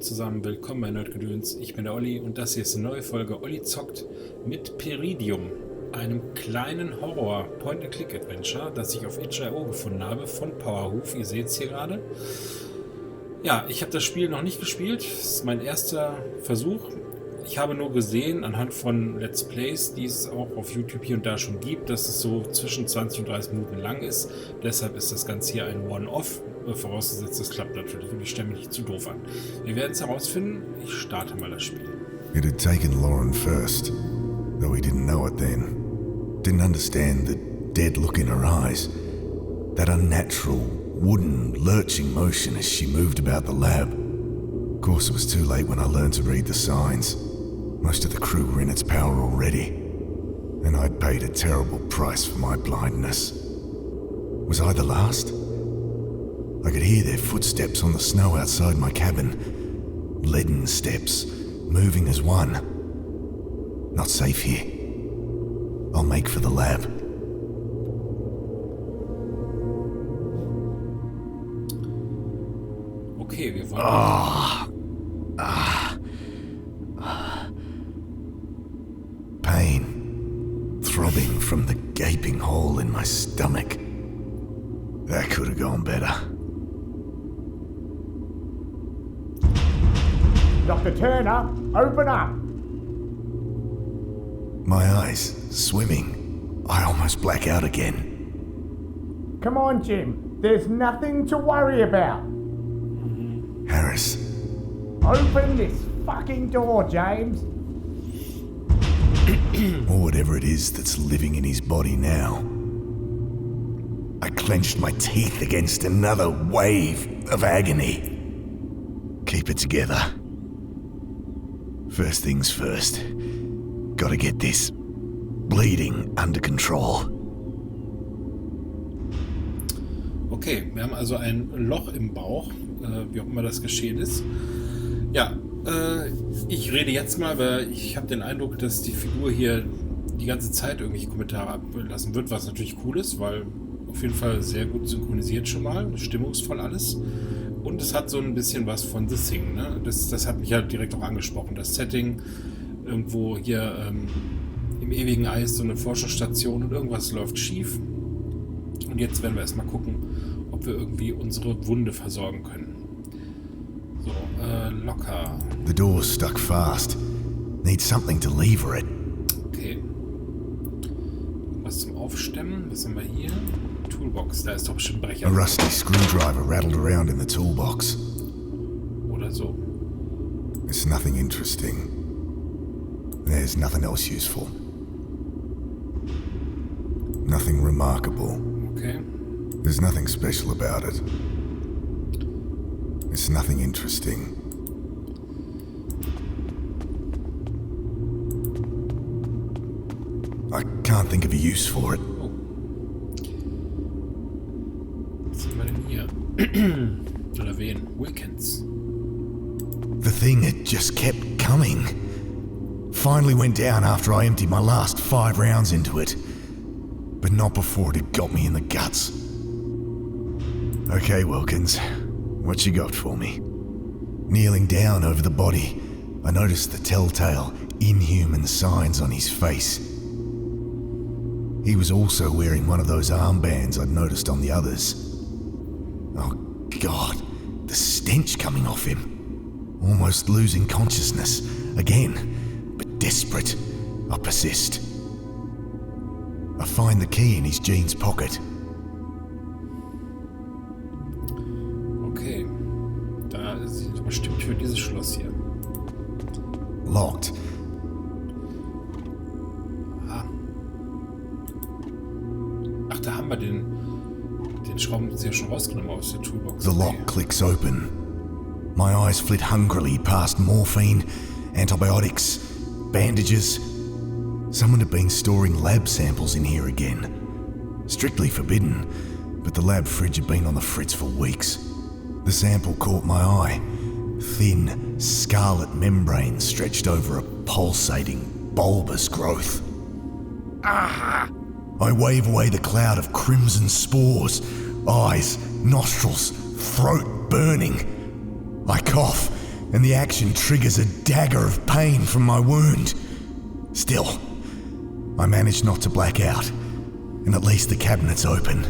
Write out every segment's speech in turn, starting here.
zusammen, willkommen bei Nerd-Gedöns. Ich bin der Olli und das hier ist eine neue Folge Olli zockt mit PERIDIUM, einem kleinen Horror-Point-and-Click-Adventure, das ich auf itch.io gefunden habe von Powerhoof. Ihr seht es hier gerade. Ja, ich habe das Spiel noch nicht gespielt. Das ist mein erster Versuch. Ich habe nur gesehen, anhand von Let's Plays, die es auch auf YouTube hier und da schon gibt, dass es so zwischen 20 und 30 Minuten lang ist. Deshalb ist das Ganze hier ein One-Off. Vorausgesetzt, das klappt natürlich und ich stelle mich nicht zu doof an. Wir werden es herausfinden. Ich starte mal das Spiel. It had taken Lauren first, though he didn't know it then. Didn't understand the dead look in her eyes. That unnatural, wooden, lurching motion as she moved about the lab. Of course, it was too late when I learned to read the signs. Most of the crew were in its power already, and I'd paid a terrible price for my blindness. Was I the last? I could hear their footsteps on the snow outside my cabin. Leaden steps, moving as one. Not safe here. I'll make for the lab. Okay, wir wollen... Pain, throbbing from the gaping hole in my stomach. That could have gone better. Dr. Turner, open up! My eyes swimming. I almost black out again. Come on, Jim. There's nothing to worry about. Harris. Open this fucking door, James. Or whatever it is that's living in his body now. I clenched my teeth against another wave of agony. Keep it together. First things first. Gotta get this bleeding under control. Okay, wir haben also ein Loch im Bauch, wie auch immer das geschehen ist. Ja, ich rede jetzt mal, weil ich habe den Eindruck, dass die Figur hier die ganze Zeit irgendwelche Kommentare ablassen wird, was natürlich cool ist, weil auf jeden Fall sehr gut synchronisiert schon mal, stimmungsvoll alles. Und es hat so ein bisschen was von The Thing, ne? Das hat mich ja direkt auch angesprochen. Das Setting, irgendwo hier im ewigen Eis, so eine Forschungsstation und irgendwas läuft schief. Und jetzt werden wir erstmal gucken, ob wir irgendwie unsere Wunde versorgen können. So, locker. The door's stuck fast. Need something to lever it. Okay. Was zum Aufstemmen? Was haben wir hier? Toolbox, da ist doch bestimmt Brecher. A rusty screwdriver rattled around in the toolbox. Oder so. It's nothing interesting. There's nothing else useful. Nothing remarkable. Okay. There's nothing special about it. It's nothing interesting. I can't think of a use for it. Oh. Was haben wir denn hier? Oder wen? Weekends. The thing had just kept coming. Finally went down after I emptied my last 5 rounds into it. But not before it had got me in the guts. Okay, Wilkins. What you got for me? Kneeling down over the body, I noticed the telltale, inhuman signs on his face. He was also wearing one of those armbands I'd noticed on the others. Oh, God, the stench coming off him. Almost losing consciousness. Again, but desperate. I persist. I find the key in his jeans pocket. Okay. Da ist bestimmt für dieses Schloss hier. Locked. Ah. Ach, da haben wir den Schrauben sehr schon rausgenommen aus der Toolbox. The lock clicks open. My eyes flit hungrily past morphine, antibiotics, bandages. Someone had been storing lab samples in here again. Strictly forbidden, but the lab fridge had been on the fritz for weeks. The sample caught my eye. Thin, scarlet membrane stretched over a pulsating, bulbous growth. Ah! I wave away the cloud of crimson spores. Eyes, nostrils, throat burning. I cough, and the action triggers a dagger of pain from my wound. Still, I manage not to black out, and at least the cabinet's open.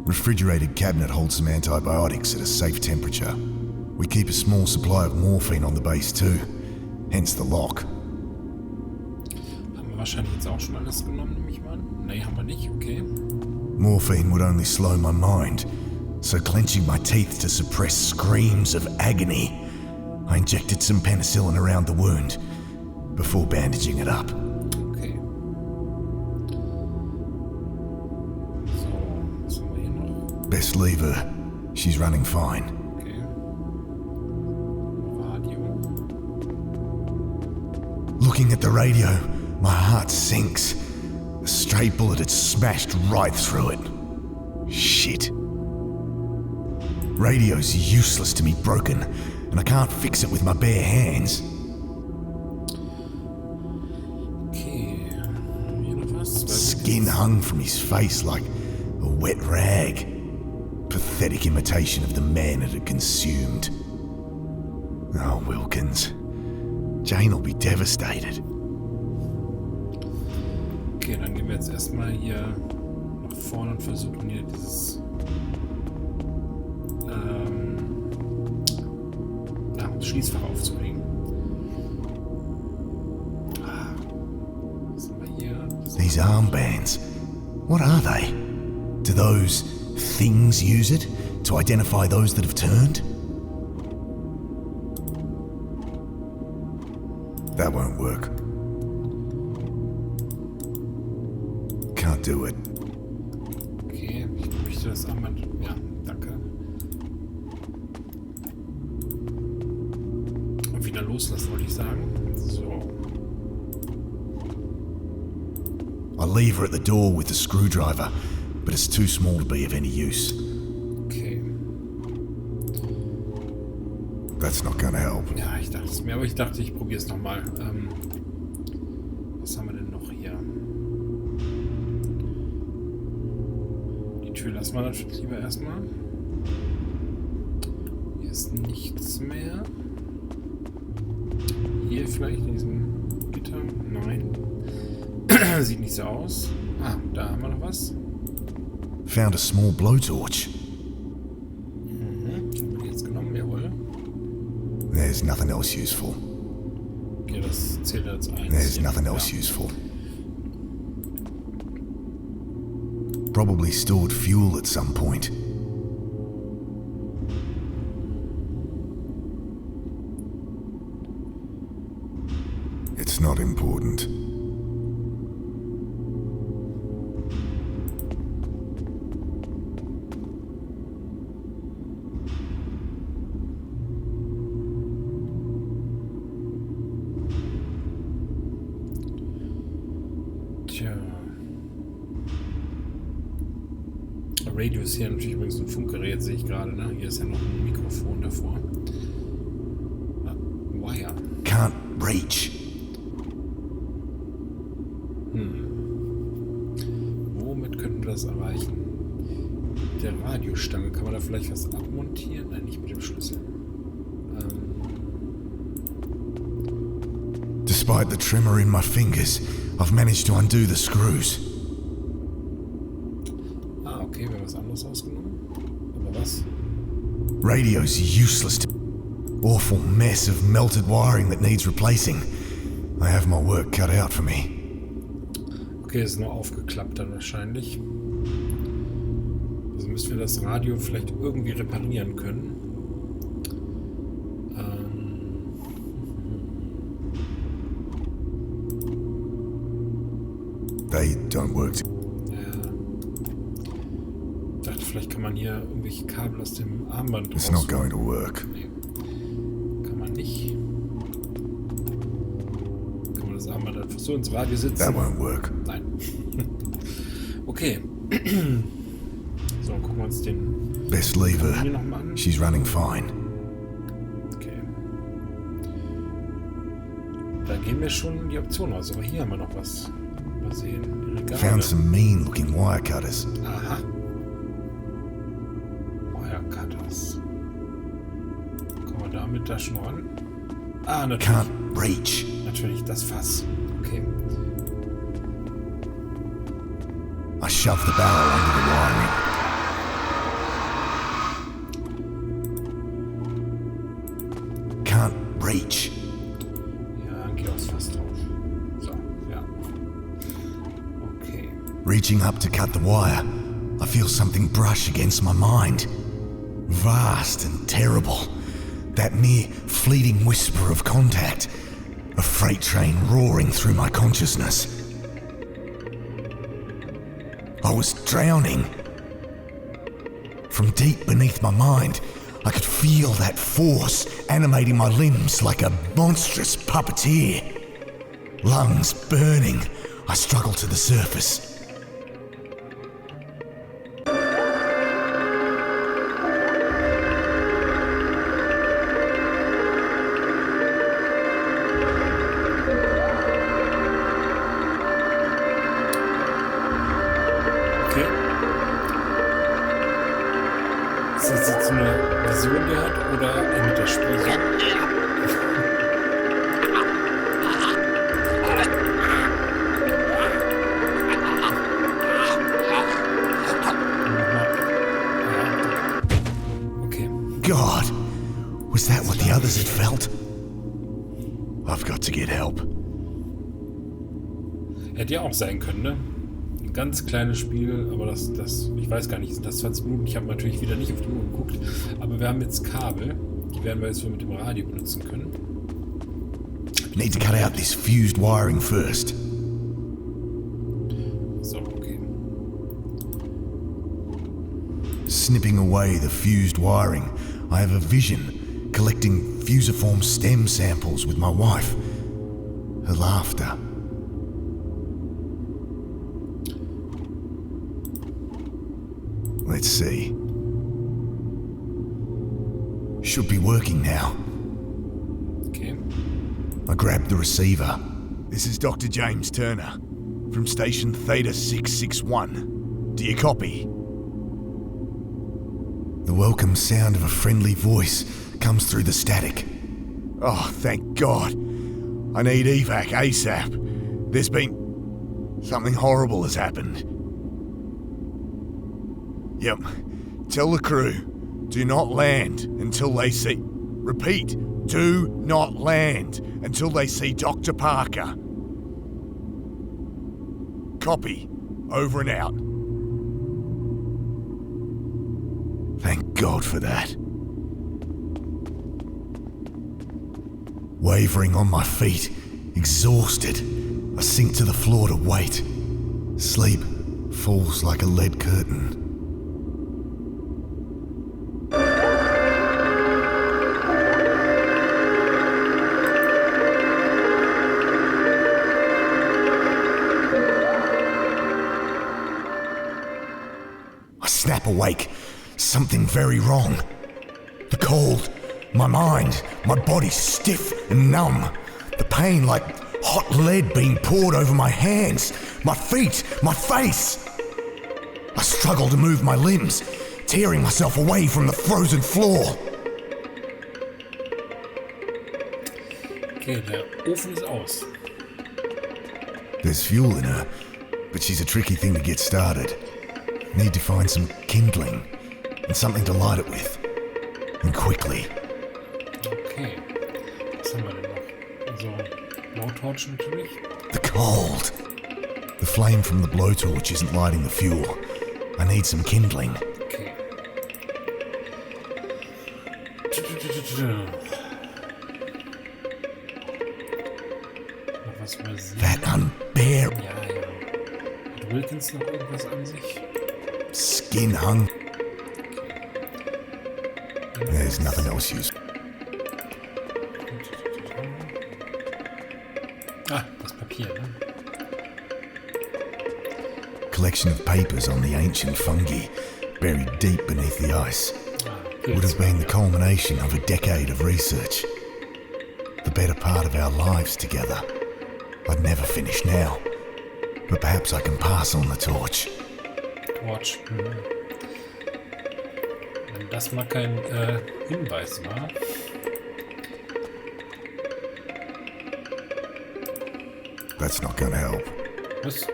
Refrigerated cabinet holds some antibiotics at a safe temperature. We keep a small supply of morphine on the base too, hence the lock. Haben wir wahrscheinlich jetzt auch schon alles genommen, nehme ich mal an? Nee, haben wir nicht, okay. Morphine would only slow my mind, so clenching my teeth to suppress screams of agony, I injected some penicillin around the wound before bandaging it up. Okay. So, was haben wir hier noch? Best leave her. She's running fine. Okay. Radio. Looking at the radio, my heart sinks. A stray bullet had smashed right through it. Shit. Radio's useless to me broken, and I can't fix it with my bare hands. Okay. Hier noch was? Skin hung from his face like a wet rag. Pathetic imitation of the man it had consumed. Oh, Wilkins. Jane'll be devastated. Okay, dann gehen wir jetzt erstmal hier nach vorne und versuchen hier dieses Schließfach aufzukriegen. Was haben wir hier? These armbands, what are they? Do those things use it to identify those that have turned? That won't work. Can't do it. Okay, ich möchte das Armband. Ja, danke. Und wieder loslassen, wollte ich sagen. So. I leave her at the door with the screwdriver, but it's too small to be of any use. Okay. That's not gonna help. Ja, ich dachte es mir, aber ich dachte, ich probiere es nochmal. Was haben wir denn noch hier? Die Tür lassen wir natürlich lieber erstmal. Hier ist nichts mehr. Hier vielleicht in diesem Gitter? Nein. Sieht nicht so aus. Ah, da haben wir noch was. Found a small blowtorch. Mhm. Haben wir jetzt genommen, jawohl. There's nothing else useful. Okay, das zählt als eins. There's nothing else useful. Probably stored fuel at some point. It's not important. Tja. Radio ist hier natürlich übrigens ein Funkgerät, sehe ich gerade, ne? Hier ist ja noch ein Mikrofon davor. Ah, Wire. Can't reach. Womit könnten wir das erreichen? Mit der Radiostange. Kann man da vielleicht was abmontieren? Nein, nicht mit dem Schlüssel. Despite the tremor in my fingers, I've managed to undo the screws. Ah, okay, wir haben was anderes ausgenommen. Aber was? Radio's useless to... Awful mess of melted wiring that needs replacing. I have my work cut out for me. Okay, ist nur aufgeklappt dann wahrscheinlich. Also müssen wir das Radio vielleicht irgendwie reparieren können. They don't work. Ich dachte, vielleicht kann man hier irgendwelche Kabel aus dem Armband It's not going to work. Nee, kann man nicht. Kann man das Armband einfach so ins Radio sitzen? That won't work. Nein. Okay. So, gucken wir uns den Best leave hier her. nochmal an. She's running fine. Okay. Da gehen wir schon die Option aus. Aber hier haben wir noch was. Mal sehen. Regale. Found some mean-looking wire cutters. Aha. damit da schon ran? Ah, natürlich. Can't reach. Natürlich, das Fass. Okay. I shove the barrel under the wiring. Can't reach. Ja, geh aufs Fass drauf. So, ja. Okay. Reaching up to cut the wire, I feel something brush against my mind. Vast and terrible. That mere fleeting whisper of contact. A freight train roaring through my consciousness. I was drowning. From deep beneath my mind, I could feel that force animating my limbs like a monstrous puppeteer. Lungs burning, I struggled to the surface. Okay. Ist das jetzt eine Vision, die hat, oder endet das Spiel so? Okay. God, was that what the others had felt? I've got to get help. Hätte ja auch sein können, ne? Ein ganz kleines Spiel, aber das, ich weiß gar nicht, sind das 20 Minuten? Ich habe natürlich wieder nicht auf die Uhr geguckt, aber wir haben jetzt Kabel, die werden wir jetzt so mit dem Radio benutzen können. Need to cut out this fused wiring first. So, okay. Snipping away the fused wiring, I have a vision, collecting fusiform stem samples with my wife. Her laughter. Let's see. Should be working now. Okay. I grabbed the receiver. This is Dr. James Turner, from station Theta 661. Do you copy? The welcome sound of a friendly voice comes through the static. Oh, thank God. I need evac ASAP. There's been... something horrible has happened. Yep. Tell the crew, do not land until they see... Repeat, do not land until they see Dr. Parker. Copy. Over and out. Thank God for that. Wavering on my feet, exhausted, I sink to the floor to wait. Sleep falls like a lead curtain. Snap awake. Something very wrong. The cold, my mind, my body stiff and numb. The pain like hot lead being poured over my hands, my feet, my face. I struggle to move my limbs, tearing myself away from the frozen floor. Okay, der Ofen ist aus. There's fuel in her, but she's a tricky thing to get started. Need to find some kindling and something to light it with. And quickly. Okay. Was haben wir denn noch? Also, Blowtorch natürlich. The cold. The flame from the blowtorch isn't lighting the fuel. I need some kindling. Okay. Noch was übersehen. That unbearable Ja. Hat Wilkins noch irgendwas an sich? skin hung. There's nothing else useful. Ah, das Papier, ne? Collection of papers on the ancient fungi buried deep beneath the ice. Would have been the culmination of a decade of research. The better part of our lives together. I'd never finish now, but perhaps I can pass on the torch. Torch. Wenn das mal kein Hinweis war. That's not gonna help. Was?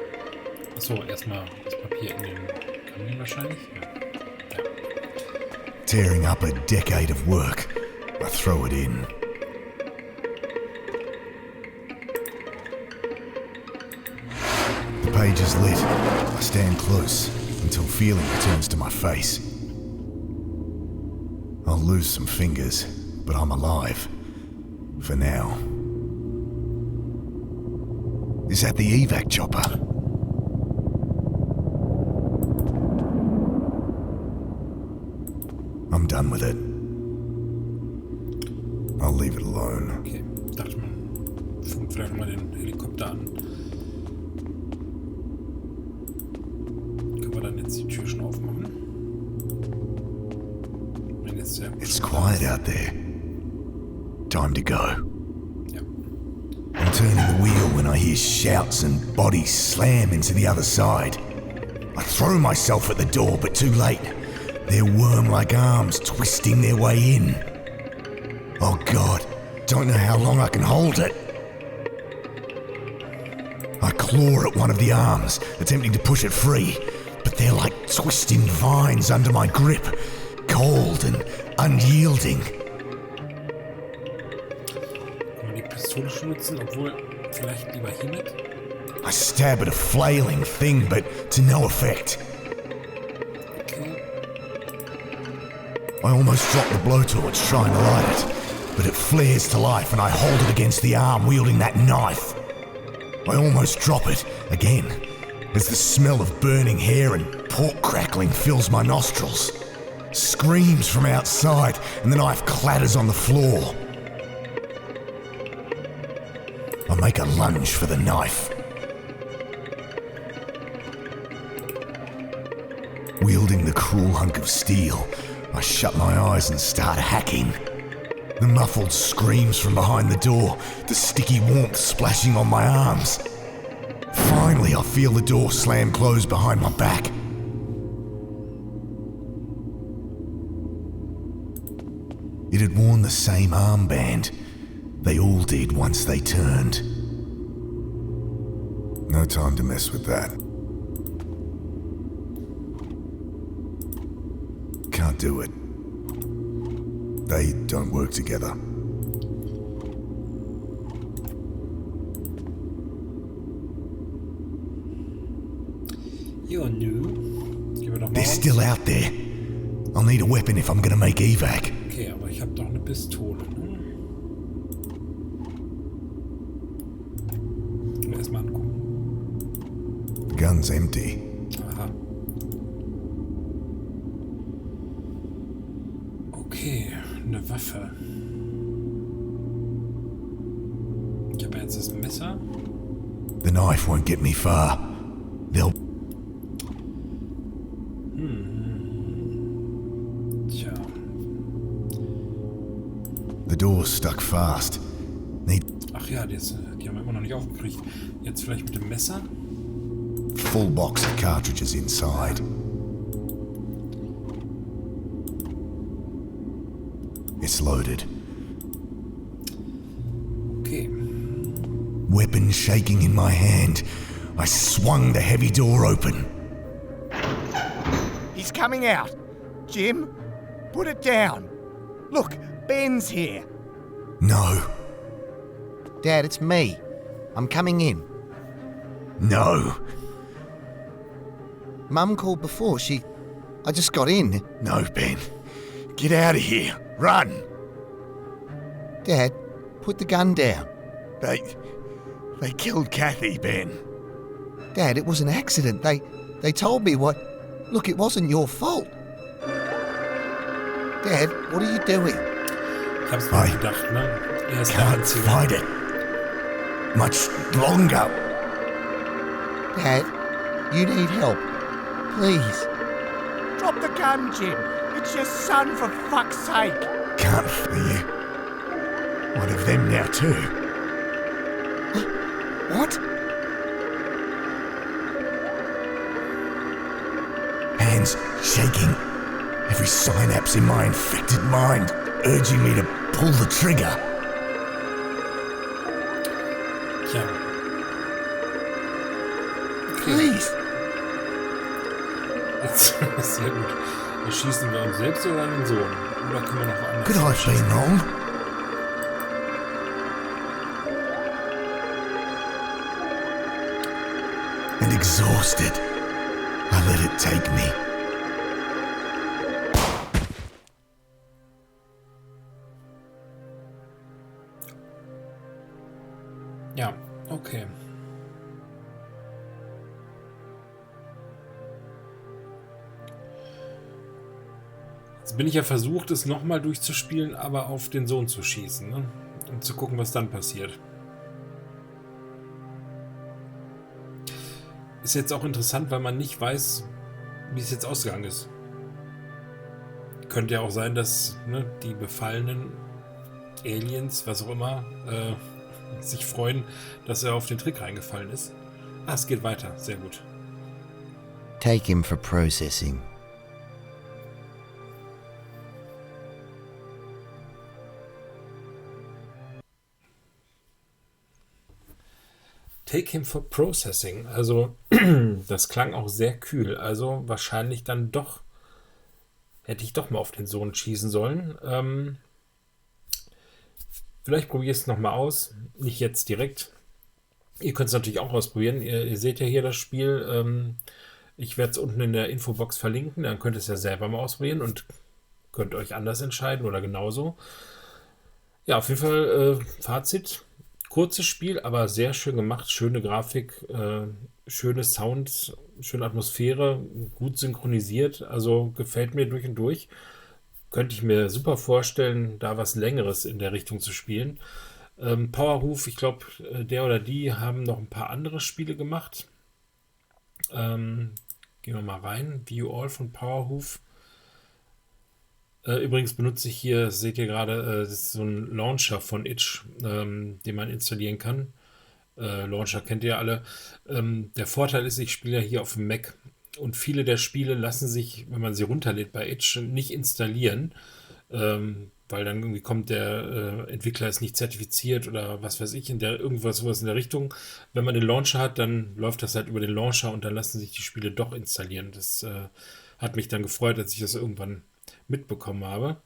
Achso, erstmal das Papier in den Kamin wahrscheinlich. Ja. Tearing up a decade of work, I throw it in. The page is lit. I stand close until feeling returns to my face. I'll lose some fingers, but I'm alive. For now. Is that the evac chopper? I'm done with it. I'll leave it alone. Okay, dachte man, funkt vielleicht mal den Helikopter an. Können wir dann jetzt die Tür schon aufmachen? Wenn jetzt der It's quiet out there. Time to go. Ja. I'm turning the wheel when I hear shouts and bodies slam into the other side. I throw myself at the door, but too late. Their worm-like arms twisting their way in. Oh God, don't know how long I can hold it. I claw at one of the arms, attempting to push it free, but they're like twisting vines under my grip, cold and unyielding. Kann man die Pistole schon nutzen, obwohl vielleicht lieber hiermit? I stab at a flailing thing, but to no effect. I almost drop the blowtorch trying to light it, but it flares to life and I hold it against the arm wielding that knife. I almost drop it again as the smell of burning hair and pork crackling fills my nostrils. Screams from outside and the knife clatters on the floor. I make a lunge for the knife. Wielding the cruel hunk of steel, I shut my eyes and start hacking. The muffled screams from behind the door, the sticky warmth splashing on my arms. Finally, I feel the door slam close behind my back. It had worn the same armband. They all did once they turned. No time to mess with that. Can't do it. They don't work together. Ja, nö. Gehen wir doch mal They're raus. still out there. I'll need a weapon if I'm gonna make evac. Okay, aber ich habe doch eine Pistole. Ne? Erstmal angucken. The gun's empty. Aha. Okay, eine Waffe. Ich habe jetzt das Messer. The knife won't get me far. They'll... Tja. The door's stuck fast. Need Ach ja, die haben wir immer noch nicht aufgekriegt. Jetzt vielleicht mit dem Messer. full box of cartridges inside. It's loaded. Okay. Weapon shaking in my hand. I swung the heavy door open. He's coming out. Jim, put it down. Look, Ben's here. No. Dad, it's me. I'm coming in. No. Mum called before. I just got in. No, Ben. Get out of here. Run. Dad, put the gun down. They killed Kathy, Ben. Dad, it was an accident. They told me what... Look, it wasn't your fault. Dad, what are you doing? Ich hab's mir gedacht, ne? Er ist der Can't Einzige. fight it. Much longer. Dad, you need help. Please. Drop the gun, Jim. It's your son, for fuck's sake. Can't for you. One of them now too. What? Hands shaking. Every synapse in my infected mind urging me to pull the trigger. Tja, Please. Jetzt, sehr gut. Erschießen wir uns selbst oder den Sohn? Oder können wir noch woanders Could I have been wrong? And exhausted, I let it take me. Ja, okay. Jetzt bin ich ja versucht, es nochmal durchzuspielen, aber auf den Sohn zu schießen, ne? Um zu gucken, was dann passiert. Ist jetzt auch interessant, weil man nicht weiß, wie es jetzt ausgegangen ist. Könnte ja auch sein, dass die befallenen Aliens, was auch immer, sich freuen, dass er auf den Trick reingefallen ist. Ah, es geht weiter. Sehr gut. Take him for processing. Take him for processing. Also, das klang auch sehr kühl. Also, wahrscheinlich dann doch, hätte ich doch mal auf den Sohn schießen sollen. Vielleicht probiere ich es nochmal aus. Nicht jetzt direkt. Ihr könnt es natürlich auch ausprobieren. Ihr seht ja hier das Spiel. Ich werde es unten in der Infobox verlinken. Dann könnt ihr es ja selber mal ausprobieren und könnt euch anders entscheiden oder genauso. Ja, auf jeden Fall Fazit. Kurzes Spiel, aber sehr schön gemacht. Schöne Grafik, schöne Sounds, schöne Atmosphäre, gut synchronisiert. Also gefällt mir durch und durch. Könnte ich mir super vorstellen, da was Längeres in der Richtung zu spielen. Powerhoof, ich glaube, der oder die haben noch ein paar andere Spiele gemacht. Gehen wir mal rein. View All von Powerhoof. Übrigens benutze ich hier, seht ihr gerade, das ist so ein Launcher von itch, den man installieren kann. Launcher kennt ihr alle. Der Vorteil ist, ich spiele ja hier auf dem Mac und viele der Spiele lassen sich, wenn man sie runterlädt bei itch, nicht installieren, weil dann irgendwie kommt der Entwickler ist nicht zertifiziert oder was weiß ich, sowas in der Richtung. Wenn man den Launcher hat, dann läuft das halt über den Launcher und dann lassen sich die Spiele doch installieren. Das hat mich dann gefreut, als ich das irgendwann mitbekommen habe.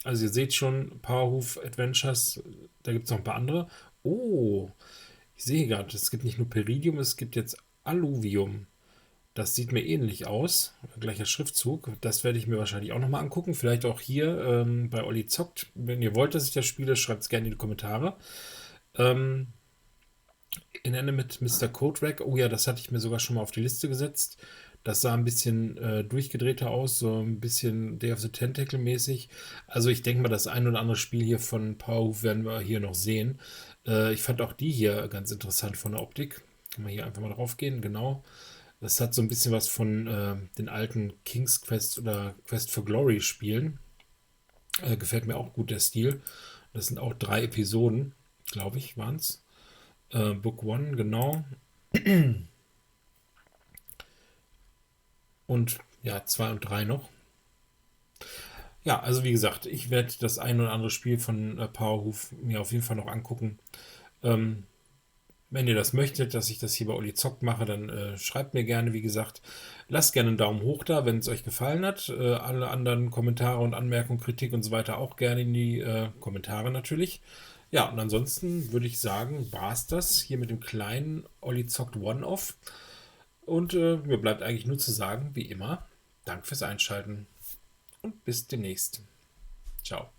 Also ihr seht schon, Powerhoof Adventures, da gibt es noch ein paar andere. Oh, ich sehe gerade, es gibt nicht nur PERIDIUM, es gibt jetzt Alluvium. Das sieht mir ähnlich aus. Gleicher Schriftzug. Das werde ich mir wahrscheinlich auch nochmal angucken. Vielleicht auch hier bei Olli zockt. Wenn ihr wollt, dass ich das spiele, schreibt es gerne in die Kommentare. In Ende mit Mr. Codetrack. Oh ja, das hatte ich mir sogar schon mal auf die Liste gesetzt. Das sah ein bisschen durchgedrehter aus, so ein bisschen Day of the Tentacle mäßig. Also ich denke mal, das ein oder andere Spiel hier von Powerhoof werden wir hier noch sehen. Ich fand auch die hier ganz interessant von der Optik. Kann man hier einfach mal drauf gehen, genau. Das hat so ein bisschen was von den alten King's Quest oder Quest for Glory Spielen. Gefällt mir auch gut der Stil. Das sind auch 3 Episoden, glaube ich, waren es. Book 1, genau. Und ja, 2 und 3 noch. Ja, also wie gesagt, ich werde das ein oder andere Spiel von Powerhoof mir auf jeden Fall noch angucken. Wenn ihr das möchtet, dass ich das hier bei Olli zockt mache, dann schreibt mir gerne, wie gesagt. Lasst gerne einen Daumen hoch da, wenn es euch gefallen hat. Alle anderen Kommentare und Anmerkungen, Kritik und so weiter auch gerne in die Kommentare natürlich. Ja, und ansonsten würde ich sagen, war es das hier mit dem kleinen Olli zockt One-Off. Und mir bleibt eigentlich nur zu sagen, wie immer, Dank fürs Einschalten und bis demnächst. Ciao.